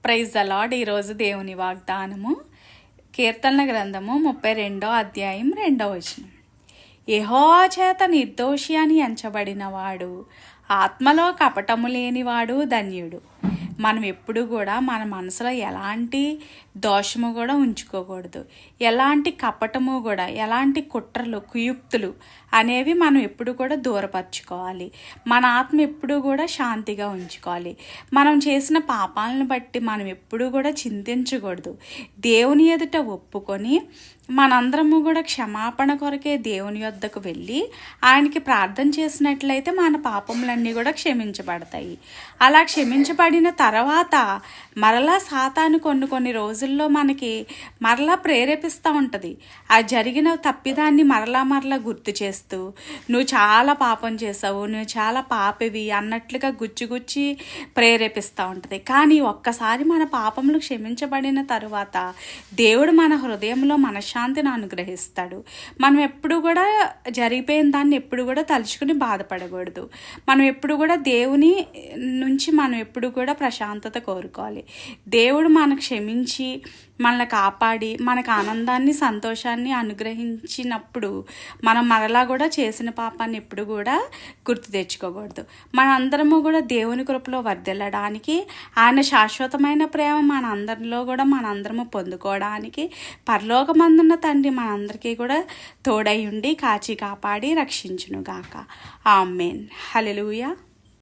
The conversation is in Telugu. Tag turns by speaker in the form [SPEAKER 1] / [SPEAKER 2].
[SPEAKER 1] Praise the lord. ఈరోజు దేవుని వాగ్దానము కీర్తనల గ్రంథము 32వ అధ్యాయం 2వ వచనం. యెహోవా చేత నిర్దోషి అని ఎంచబడిన వాడు, ఆత్మలో కపటము లేనివాడు ధన్యుడు. మనం ఎప్పుడు కూడా మన మనసులో ఎలాంటి దోషము కూడా ఉంచుకోకూడదు, ఎలాంటి కపటము కూడా, ఎలాంటి కుట్రలు కుయుక్తులు అనేవి మనం ఎప్పుడు కూడా దూరపరచుకోవాలి. మన ఆత్మ ఎప్పుడు కూడా శాంతిగా ఉంచుకోవాలి. మనం చేసిన పాపాలను బట్టి మనం ఎప్పుడు కూడా చింతించకూడదు. దేవుని ఎదుట ఒప్పుకొని మనందరము కూడా క్షమాపణ కొరకే దేవుని యొద్దకు వెళ్ళి ఆయనకి ప్రార్థన చేసినట్లయితే మన పాపములన్నీ కూడా క్షమించబడతాయి. అలా క్షమించబడిన తర్వాత మరలా సాతాను కొన్ని రోజుల్లో మనకి మరలా ప్రేరేపిస్తూ ఉంటుంది. ఆ జరిగిన తప్పిదాన్ని మరలా గుర్తు చేస్తూ, నువ్వు చాలా పాపం చేసావు, నువ్వు చాలా పాపివి అన్నట్లుగా గుచ్చి ప్రేరేపిస్తూ ఉంటుంది. కానీ ఒక్కసారి మన పాపములు క్షమించబడిన తరువాత దేవుడు మన హృదయంలో మనశ్శాంతిని అనుగ్రహిస్తాడు. మనం ఎప్పుడు కూడా జరిగిపోయిన దాన్ని ఎప్పుడు కూడా తలుచుకుని బాధపడకూడదు. మనం ఎప్పుడు కూడా దేవుని నుంచి మనం ఎప్పుడు కూడా ప్రశాంతత కోరుకోవాలి. దేవుడు మనకు క్షమించి మనల్ని కాపాడి మనకు ఆనందాన్ని సంతోషాన్ని అనుగ్రహించినప్పుడు మనం మరలా కూడా చేసిన పాపాన్ని ఎప్పుడు కూడా గుర్తు తెచ్చుకోకూడదు. మనందరము కూడా దేవుని కృపలో వర్ధిల్లడానికి, ఆయన శాశ్వతమైన ప్రేమ మనందరము పొందుకోవడానికి పరలోకమందున్న తండ్రి మనందరికీ కూడా తోడై ఉండి కాచి కాపాడి రక్షించునుగాక. ఆమేన్. హల్లెలూయా.